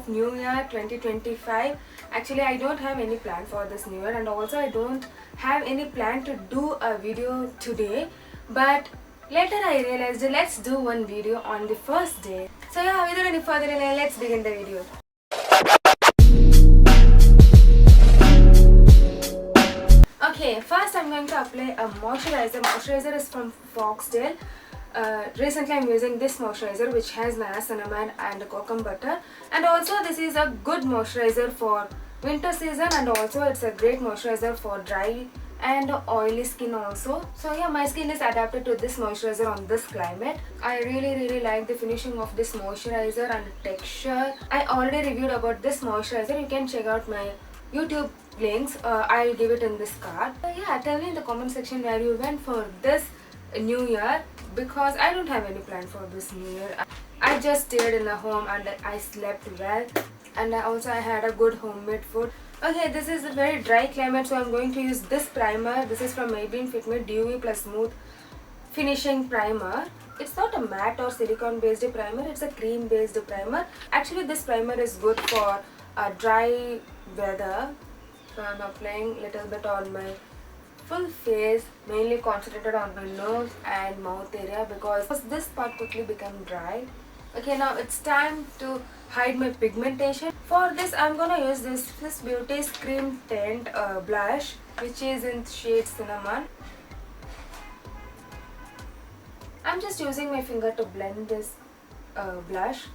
of New Year 2025. Actually, I don't have any plan for this New Year, and also I don't have any plan to do a video today. But later I realized let's do one video on the first day. So yeah, without any further delay, let's begin the video. Okay, first I'm going to apply a moisturizer. Moisturizer is from Foxdale. Recently I'm using this moisturizer which has niacinamide and cocoa butter, and also this is a good moisturizer for winter season, and also it's a great moisturizer for dry and oily skin also. So yeah, my skin is adapted to this moisturizer on this climate. I really like the finishing of this moisturizer and texture. I already reviewed about this moisturizer. You can check out my YouTube links. I'll give it in this card. Yeah, tell me in the comment section where you went for this New Year, because I don't have any plan for this New Year. I just stayed in the home and I slept well, and I had a good homemade food. Okay, this is a very dry climate, so I'm going to use this primer. This is from Maybelline Fit Me Dewy Plus Smooth Finishing Primer. It's not a matte or silicone based primer, it's a cream based primer. Actually, this primer is good for dry weather. So I'm applying a little bit on my full face, mainly concentrated on my nose and mouth area, because this part quickly become dry. Okay, now it's time to hide my pigmentation. For this I'm gonna use this Beauty's Cream Tint blush, which is in shade Cinnamon. I'm just using my finger to blend this blush.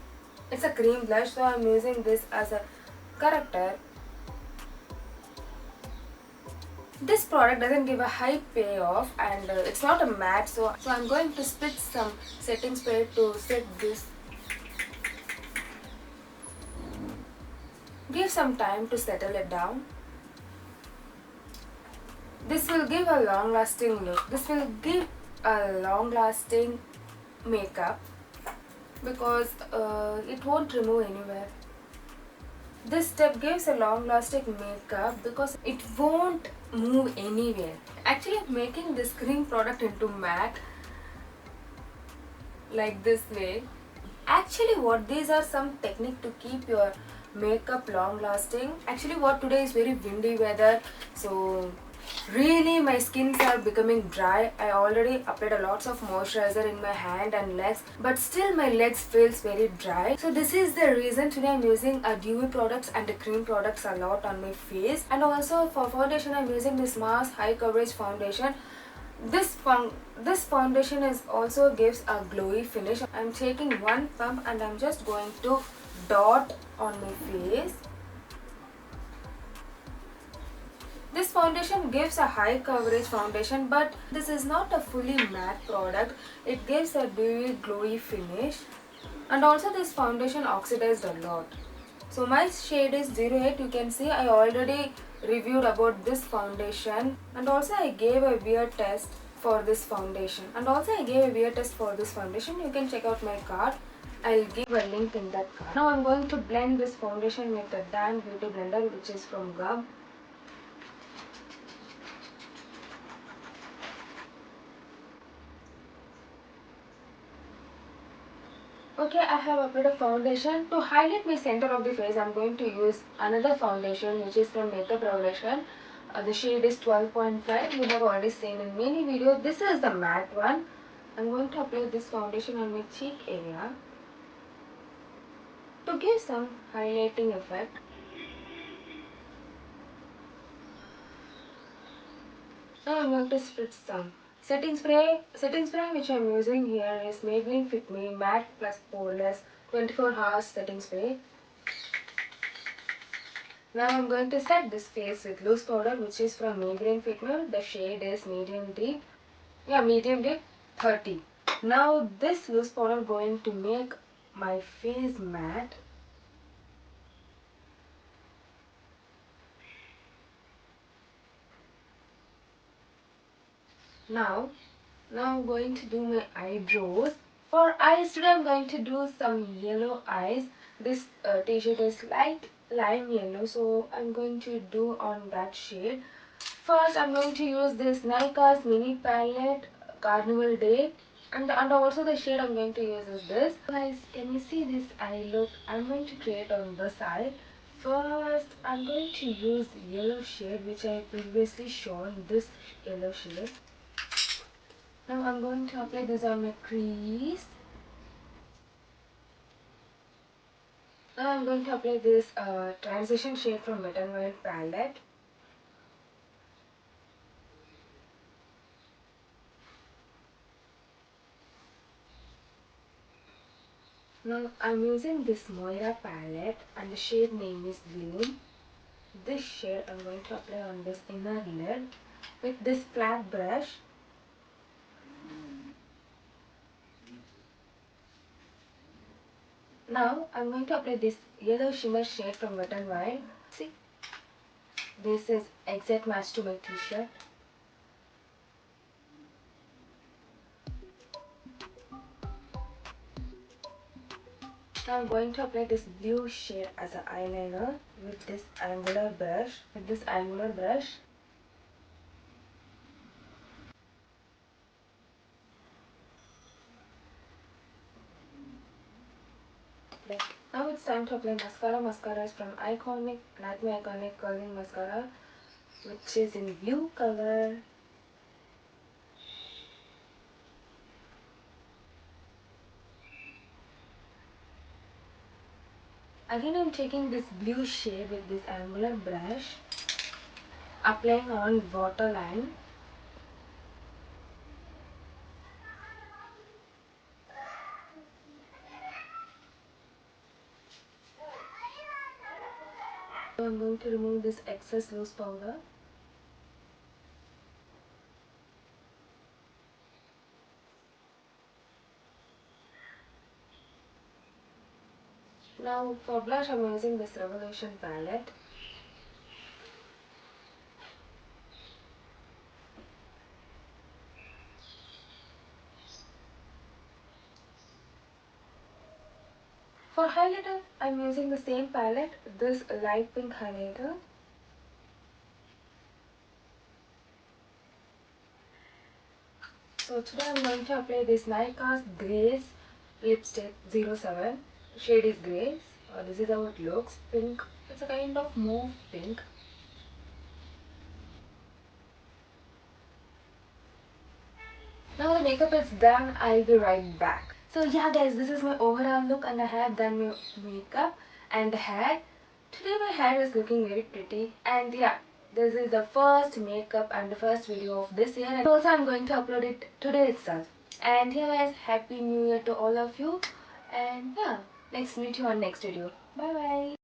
It's a cream blush, so I'm using this as a corrector. This product doesn't give a high payoff, and it's not a matte, so I'm going to spritz some setting spray to set this. Give some time to settle it down. This will give a long lasting look. This will give a long lasting makeup, because it won't remove anywhere. This step gives a long lasting makeup because it won't move anywhere. Actually, I'm making this cream product into matte like this way. Actually, what these are some technique to keep your makeup long lasting. Actually, what today is very windy weather, so really my skins are becoming dry. I already applied a lots of moisturizer in my hand and legs, but still my legs feels very dry. So this is the reason today I'm using a dewy products and the cream products a lot on my face. And also for foundation, I'm using this Mars High Coverage Foundation. This foundation is also gives a glowy finish. I'm taking one pump and I'm just going to dot on my face. This foundation gives a high coverage foundation, but this is not a fully matte product. It gives a dewy glowy finish, and also this foundation oxidized a lot. So my shade is 08. You can see I already reviewed about this foundation, and also I gave a wear test for this foundation. You can check out my card. I'll give a link in that card. Now I'm going to blend this foundation with the Dan Beauty Blender, which is from Groom. Okay, I have applied a foundation. To highlight my center of the face, I'm going to use another foundation which is from Makeup Revolution. The shade is 12.5. You have already seen in many videos. This is the matte one. I'm going to apply this foundation on my cheek area to give some highlighting effect. Now I'm going to spritz some setting spray. Setting spray which I'm using here is Maybelline Fit Me Matte Plus Poreless 24 Hours Setting Spray. Now I'm going to set this face with loose powder, which is from Maybelline Fit Me. The shade is medium deep. Yeah, medium deep 30. Now this loose powder going to make my face matte. Now I'm going to do my eyebrows. For eyes today I'm going to do some yellow eyes. This t-shirt is light lime yellow, so I'm going to do on that shade. First I'm going to use this Nika's mini palette Carnival Day. And also the shade I'm going to use is this. Guys, can you see this eye look I'm going to create on this side? First, I'm going to use yellow shade which I previously shown, this yellow shade. Now I'm going to apply this on my crease. Now I'm going to apply this transition shade from Wet n Wild palette. Now I'm using this Moira palette and the shade name is Groom. This shade I'm going to apply on this inner lid with this flat brush. Now I'm going to apply this yellow shimmer shade from Wet n Wild. See, this is exact match to my t-shirt. Now I'm going to apply this blue shade as an eyeliner with this angular brush. Now it's time to apply mascara. Mascara is from Iconic, Lakme Iconic Curling Mascara, which is in blue color. Again, I'm taking this blue shade with this angular brush, applying on waterline. So I'm going to remove this excess loose powder. Now for blush, I'm using this Revolution palette. For highlighter, I'm using the same palette, this light pink highlighter. So today I'm going to apply this Nykaa Grace lipstick 07. Shade is Grace. This is how it looks. Pink. It's a kind of mauve pink. Now the makeup is done. I'll be right back. So yeah guys, this is my overall look and I have done my makeup and hair. Today my hair is looking very pretty and yeah, this is the first makeup and the first video of this year and also I'm going to upload it today itself. And yeah guys, happy new year to all of you and yeah, let's meet you on next video. Bye bye.